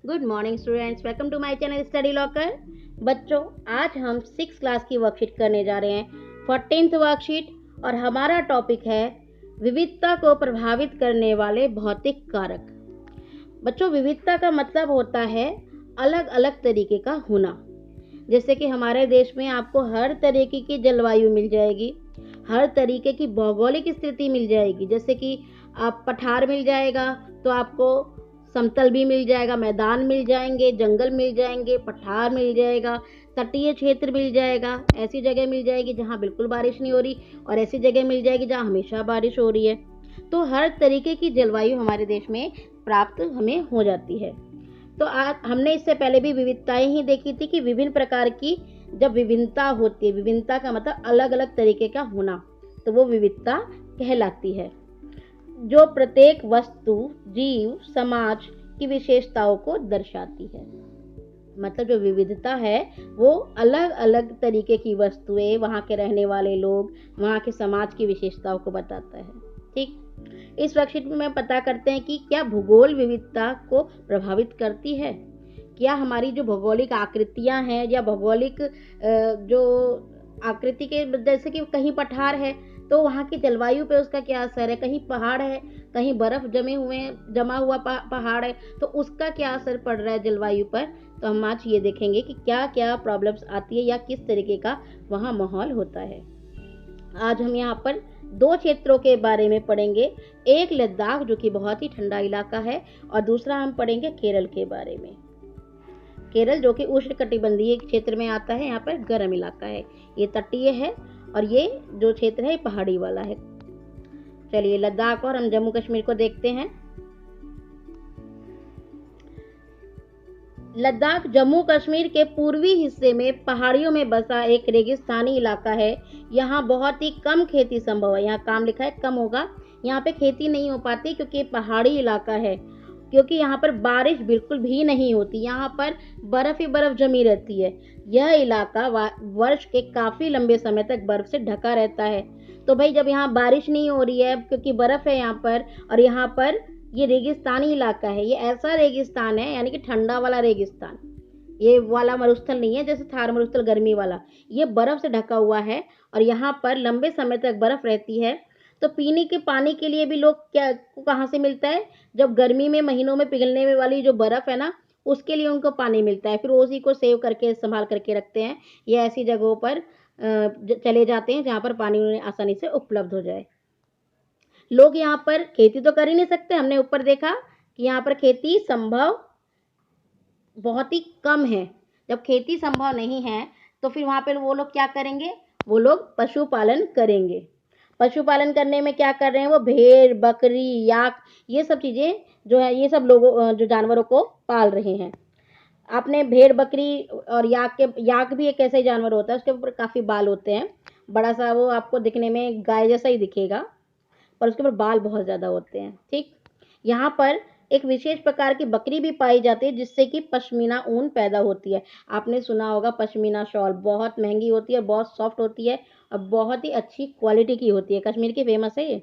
Good morning students, welcome to my channel Study Locker. बच्चों, आज हम 6 क्लास की वर्कशीट करने जा रहे हैं, 14th वर्कशीट, और हमारा टॉपिक है विविधता को प्रभावित करने वाले भौतिक कारक। बच्चों, विविधता का मतलब होता है अलग अलग तरीके का होना। जैसे कि हमारे देश में आपको हर तरीके की जलवायु मिल जाएगी, हर तरीके की भौगोलिक स्थिति मिल जाएगी। जैसे कि आप पठार मिल जाएगा तो आपको समतल भी मिल जाएगा, मैदान मिल जाएंगे, जंगल मिल जाएंगे, पठार मिल जाएगा, तटीय क्षेत्र मिल जाएगा, ऐसी जगह मिल जाएगी जहाँ बिल्कुल बारिश नहीं हो रही, और ऐसी जगह मिल जाएगी जहाँ हमेशा बारिश हो रही है। तो हर तरीके की जलवायु हमारे देश में प्राप्त हमें हो जाती है। तो आज हमने इससे पहले भी विविधताएं ही देखी थी कि विभिन्न प्रकार की जब विभिन्नता होती है, विभिन्नता का मतलब अलग अलग तरीके का होना, तो वो विविधता कहलाती है, जो प्रत्येक वस्तु, जीव, समाज की विशेषताओं को दर्शाती है। मतलब जो विविधता है वो अलग अलग तरीके की वस्तुएं, वहाँ के रहने वाले लोग, वहाँ के समाज की विशेषताओं को बताता है। ठीक, इस वर्कशीट में पता करते हैं कि क्या भूगोल विविधता को प्रभावित करती है। क्या हमारी जो भौगोलिक आकृतियां हैं या भौगोलिक जो आकृति के, जैसे कि कहीं पठार है तो वहाँ की जलवायु पे उसका क्या असर है, कहीं पहाड़ है, कहीं बर्फ जमा हुआ पहाड़ है, तो उसका क्या असर पड़ रहा है जलवायु पर। तो हम आज ये देखेंगे कि क्या क्या प्रॉब्लम्स आती है या किस तरीके का वहाँ माहौल होता है। आज हम यहाँ पर 2 क्षेत्रों के बारे में पढ़ेंगे, एक लद्दाख जो कि बहुत ही ठंडा इलाका है, और दूसरा हम पढ़ेंगे केरल के बारे में। केरल जो कि उष्णकटिबंधीय क्षेत्र में आता है, यहाँ पर गर्म इलाका है, ये तटीय है, और ये जो क्षेत्र है पहाड़ी वाला है। चलिए लद्दाख और हम जम्मू कश्मीर को देखते हैं। लद्दाख जम्मू कश्मीर के पूर्वी हिस्से में पहाड़ियों में बसा एक रेगिस्तानी इलाका है। यहाँ बहुत ही कम खेती संभव है। यहाँ काम लिखा है कम होगा, यहाँ पे खेती नहीं हो पाती क्योंकि ये पहाड़ी इलाका है, क्योंकि यहाँ पर बारिश बिल्कुल भी नहीं होती, यहाँ पर बर्फ ही बर्फ जमी रहती है। यह इलाका वर्ष के काफी लंबे समय तक बर्फ से ढका रहता है। तो भाई जब यहाँ बारिश नहीं हो रही है क्योंकि बर्फ है यहाँ पर, और यहाँ पर ये रेगिस्तानी इलाका है, ये ऐसा रेगिस्तान है यानी कि ठंडा वाला रेगिस्तान, ये वाला मरुस्थल नहीं है जैसे थार मरुस्थल गर्मी वाला, ये बर्फ से ढका हुआ है, और यहाँ पर लंबे समय तक बर्फ रहती है। तो पीने के पानी के लिए भी लोग क्या कहाँ से मिलता है, जब गर्मी में महीनों में पिघलने में वाली जो बर्फ है ना, उसके लिए उनको पानी मिलता है, फिर उसी को सेव करके संभाल करके रखते हैं। ये ऐसी जगहों पर चले जाते हैं जहाँ पर पानी उन्हें आसानी से उपलब्ध हो जाए। लोग यहाँ पर खेती तो कर ही नहीं सकते, हमने ऊपर देखा कि यहाँ पर खेती संभव बहुत ही कम है। जब खेती संभव नहीं है तो फिर वहाँ पर वो लोग क्या करेंगे, वो लोग पशुपालन करेंगे। पशुपालन करने में क्या कर रहे हैं, वो भेड़, बकरी, याक, ये सब चीजें जो है, ये सब लोगों जो जानवरों को पाल रहे हैं। आपने भेड़, बकरी और याक भी एक ऐसा ही जानवर होता है, उसके ऊपर काफी बाल होते हैं, बड़ा सा, वो आपको दिखने में गाय जैसा ही दिखेगा, पर उसके ऊपर बाल बहुत ज्यादा होते हैं। ठीक, यहाँ पर एक विशेष प्रकार की बकरी भी पाई जाती है जिससे कि पश्मीना ऊन पैदा होती है। आपने सुना होगा पश्मीना शॉल बहुत महंगी होती है, बहुत सॉफ्ट होती है, और बहुत ही अच्छी क्वालिटी की होती है, कश्मीर की फेमस है ये।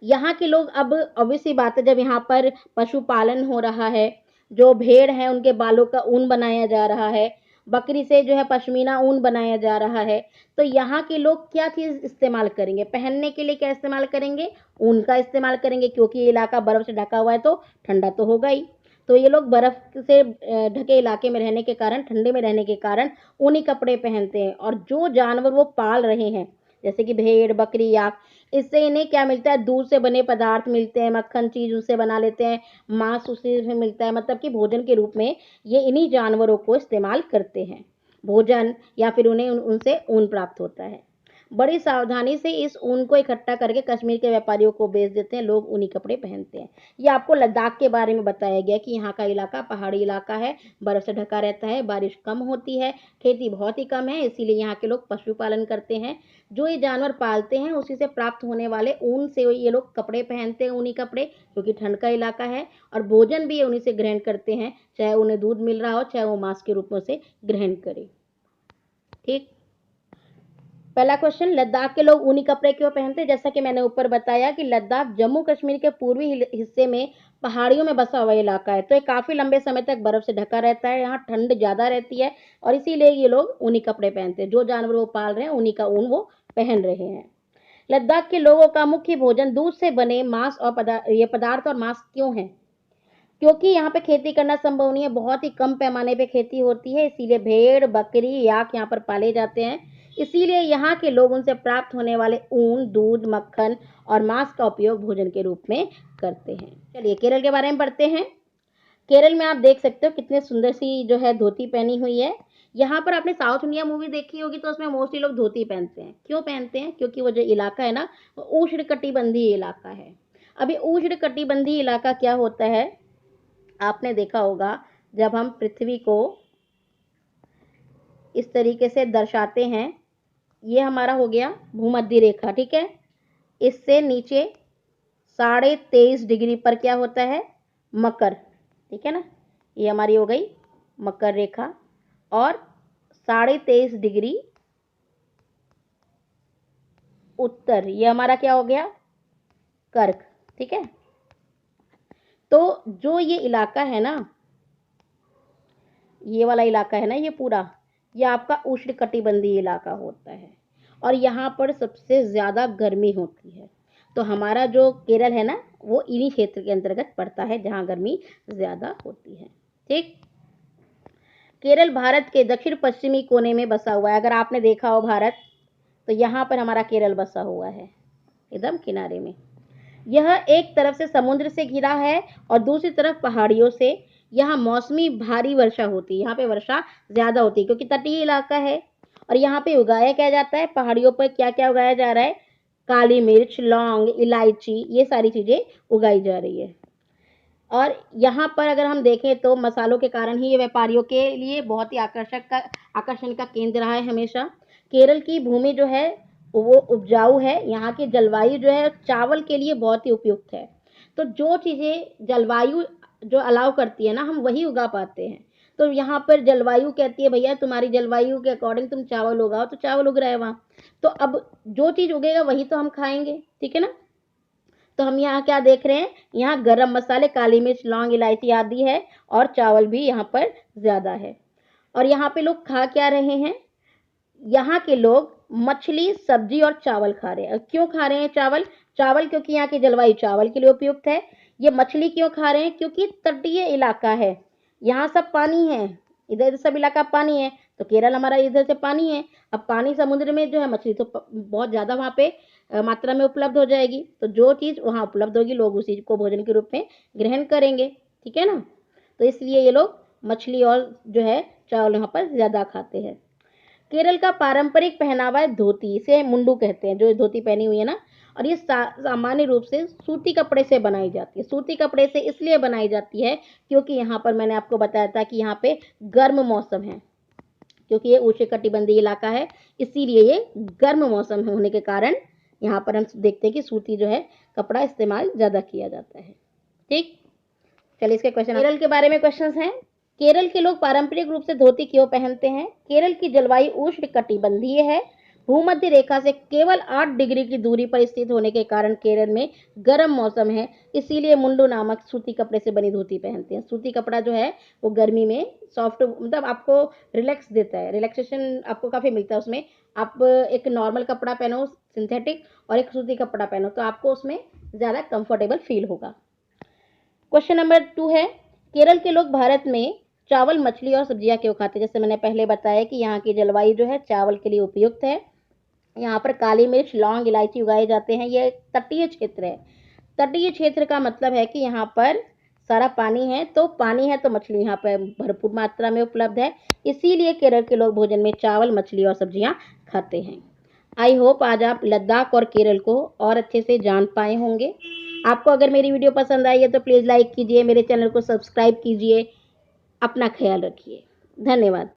यहाँ के लोग, अब ऑब्वियसली बात है, जब यहाँ पर पशुपालन हो रहा है, जो भेड़ है उनके बालों का ऊन बनाया जा रहा है, बकरी से जो है पश्मीना ऊन बनाया जा रहा है, तो यहाँ के लोग क्या चीज इस्तेमाल करेंगे, पहनने के लिए क्या इस्तेमाल करेंगे, ऊन का इस्तेमाल करेंगे, क्योंकि ये इलाका बर्फ से ढका हुआ है तो ठंडा तो होगा ही। तो ये लोग बर्फ से ढके इलाके में रहने के कारण, ठंडे में रहने के कारण ऊनी कपड़े पहनते हैं। और जो जानवर वो पाल रहे हैं, जैसे कि भेड़, बकरी, याक, इससे इन्हें क्या मिलता है, दूध से बने पदार्थ मिलते हैं, मक्खन चीज उससे बना लेते हैं, मांस उसी से मिलता है, मतलब कि भोजन के रूप में ये इन्हीं जानवरों को इस्तेमाल करते हैं, भोजन, या फिर उन्हें उनसे ऊन प्राप्त होता है। बड़ी सावधानी से इस ऊन को इकट्ठा करके कश्मीर के व्यापारियों को बेच देते हैं, लोग ऊनी कपड़े पहनते हैं। ये आपको लद्दाख के बारे में बताया गया कि यहाँ का इलाका पहाड़ी इलाका है, बर्फ से ढका रहता है, बारिश कम होती है, खेती बहुत ही कम है, इसीलिए यहाँ के लोग पशुपालन करते हैं। जो ये जानवर पालते हैं उसी से प्राप्त होने वाले ऊन से ये लोग कपड़े पहनते हैं, ऊनी कपड़े, क्योंकि ठंड का इलाका है, और भोजन भी उन्हीं से ग्रहण करते हैं, चाहे उन्हें दूध मिल रहा हो, चाहे वो मांस के रूप में उसे ग्रहण करे। ठीक, पहला क्वेश्चन, लद्दाख के लोग ऊनी कपड़े क्यों पहनते हैं? जैसा कि मैंने ऊपर बताया कि लद्दाख जम्मू कश्मीर के पूर्वी हिस्से में पहाड़ियों में बसा हुआ इलाका है, तो ये काफ़ी लंबे समय तक बर्फ से ढका रहता है, यहाँ ठंड ज़्यादा रहती है और इसीलिए ये लोग ऊनी कपड़े पहनते हैं। जो जानवर वो पाल रहे हैं उन्हीं का ऊन वो पहन रहे हैं। लद्दाख के लोगों का मुख्य भोजन दूध से बने मांस और पदार्थ और मांस क्यों है? क्योंकि यहाँ पे खेती करना संभव नहीं है, बहुत ही कम पैमाने पे खेती होती है, इसीलिए भेड़, बकरी, याक यहाँ पर पाले जाते हैं। इसीलिए यहाँ के लोग उनसे प्राप्त होने वाले ऊन, दूध, मक्खन और मांस का उपयोग भोजन के रूप में करते हैं। चलिए केरल के बारे में पढ़ते हैं। केरल में आप देख सकते हो कितने सुंदर सी जो है धोती पहनी हुई है। यहाँ पर आपने साउथ इंडिया मूवी देखी होगी तो उसमें मोस्टली लोग धोती पहनते हैं। क्यों पहनते हैं? क्योंकि वो जो इलाका है ना, वो उष्णकटिबंधीय इलाका है। अभी उष्णकटिबंधीय इलाका क्या होता है, आपने देखा होगा जब हम पृथ्वी को इस तरीके से दर्शाते हैं, ये हमारा हो गया भूमध्य रेखा, ठीक है। इससे नीचे 23.5 डिग्री पर क्या होता है? मकर, ठीक है ना। ये हमारी हो गई मकर रेखा और 23.5 डिग्री उत्तर, ये हमारा क्या हो गया? कर्क, ठीक है। तो जो ये इलाका है ना, ये वाला इलाका है ना, ये पूरा, ये आपका उष्णकटिबंधीय इलाका होता है और यहाँ पर सबसे ज़्यादा गर्मी होती है। तो हमारा जो केरल है ना, वो इन्हीं क्षेत्र के अंतर्गत पड़ता है जहाँ गर्मी ज़्यादा होती है, ठीक। केरल भारत के दक्षिण पश्चिमी कोने में बसा हुआ है। अगर आपने देखा हो भारत, तो यहाँ पर हमारा केरल बसा हुआ है, एकदम किनारे में। यह एक तरफ से समुद्र से घिरा है और दूसरी तरफ पहाड़ियों से। यहाँ मौसमी भारी वर्षा होती है, यहाँ पे वर्षा ज़्यादा होती है क्योंकि तटीय इलाका है। और यहाँ पे उगाया क्या जाता है? पहाड़ियों पर क्या क्या उगाया जा रहा है? काली मिर्च, लौंग, इलायची, ये सारी चीज़ें उगाई जा रही है। और यहाँ पर अगर हम देखें तो मसालों के कारण ही ये व्यापारियों के लिए बहुत ही आकर्षण का केंद्र रहा है हमेशा। केरल की भूमि जो है वो उपजाऊ है। यहाँ की जलवायु जो है चावल के लिए बहुत ही उपयुक्त है। तो जो चीज़ें जलवायु जो अलाउ करती है ना, हम वही उगा पाते हैं। तो यहाँ पर जलवायु कहती है भैया तुम्हारी जलवायु के अकॉर्डिंग तुम चावल उगाओ, तो चावल उग रहा है वहाँ। तो अब जो चीज़ उगेगा वही तो हम खाएंगे, ठीक है ना। तो हम यहाँ क्या देख रहे हैं? यहाँ गरम मसाले, काली मिर्च, लौंग, इलायची आदि है और चावल भी यहाँ पर ज़्यादा है। और यहाँ पे लोग खा क्या रहे हैं? यहाँ के लोग मछली, सब्जी और चावल खा रहे हैं। क्यों खा रहे हैं चावल? चावल क्योंकि यहाँ की जलवायु चावल के लिए उपयुक्त है। ये मछली क्यों खा रहे हैं? क्योंकि तटीय इलाका है, यहाँ सब पानी है, इधर सब इलाका पानी है, तो केरल हमारा इधर से पानी है। अब पानी समुद्र में जो है मछली तो बहुत ज़्यादा वहाँ पे मात्रा में उपलब्ध हो जाएगी। तो जो चीज़ वहाँ उपलब्ध होगी लोग उसी को भोजन के रूप में ग्रहण करेंगे, ठीक है ना। तो इसलिए ये लोग मछली और जो है चावल यहाँ पर ज़्यादा खाते हैं। केरल का पारंपरिक पहनावा है धोती, इसे मुंडू कहते हैं, जो धोती पहनी हुई है ना। और ये सामान्य रूप से सूती कपड़े से बनाई जाती है। सूती कपड़े से इसलिए बनाई जाती है क्योंकि यहाँ पर मैंने आपको बताया था कि यहाँ पे गर्म मौसम है, क्योंकि ये उष्णकटिबंधीय इलाका है, इसीलिए ये गर्म मौसम होने के कारण यहाँ पर हम देखते हैं कि सूती जो है कपड़ा इस्तेमाल ज़्यादा किया जाता है, ठीक। चलिए इसके क्वेश्चन, केरल के बारे में क्वेश्चन हैं। केरल के लोग पारंपरिक रूप से धोती क्यों पहनते हैं? केरल की जलवायु उष्णकटिबंधीय है। भूमध्य रेखा से केवल 8 डिग्री की दूरी पर स्थित होने के कारण केरल में गर्म मौसम है, इसीलिए मुंडू नामक सूती कपड़े से बनी धोती पहनते हैं। सूती कपड़ा जो है वो गर्मी में सॉफ्ट, मतलब आपको रिलैक्स देता है, रिलैक्सेशन आपको काफ़ी मिलता है उसमें। आप एक नॉर्मल कपड़ा पहनो सिंथेटिक और एक सूती कपड़ा पहनो तो आपको उसमें ज़्यादा कंफर्टेबल फील होगा। क्वेश्चन नंबर 2 है, केरल के लोग भारत में चावल, मछली और सब्जियां क्यों खाते हैं? जैसे मैंने पहले बताया कि यहाँ की जलवायु जो है चावल के लिए उपयुक्त है। यहाँ पर काली मिर्च, लौंग, इलायची उगाए जाते हैं। यह तटीय क्षेत्र है। तटीय क्षेत्र का मतलब है कि यहाँ पर सारा पानी है, तो पानी है तो मछली यहाँ पर भरपूर मात्रा में उपलब्ध है, इसीलिए केरल के लोग भोजन में चावल, मछली और सब्जियां खाते हैं। आई होप आज आप लद्दाख और केरल को और अच्छे से जान पाए होंगे। आपको अगर मेरी वीडियो पसंद आई है तो प्लीज़ लाइक कीजिए, मेरे चैनल को सब्सक्राइब कीजिए। अपना ख्याल रखिए। धन्यवाद।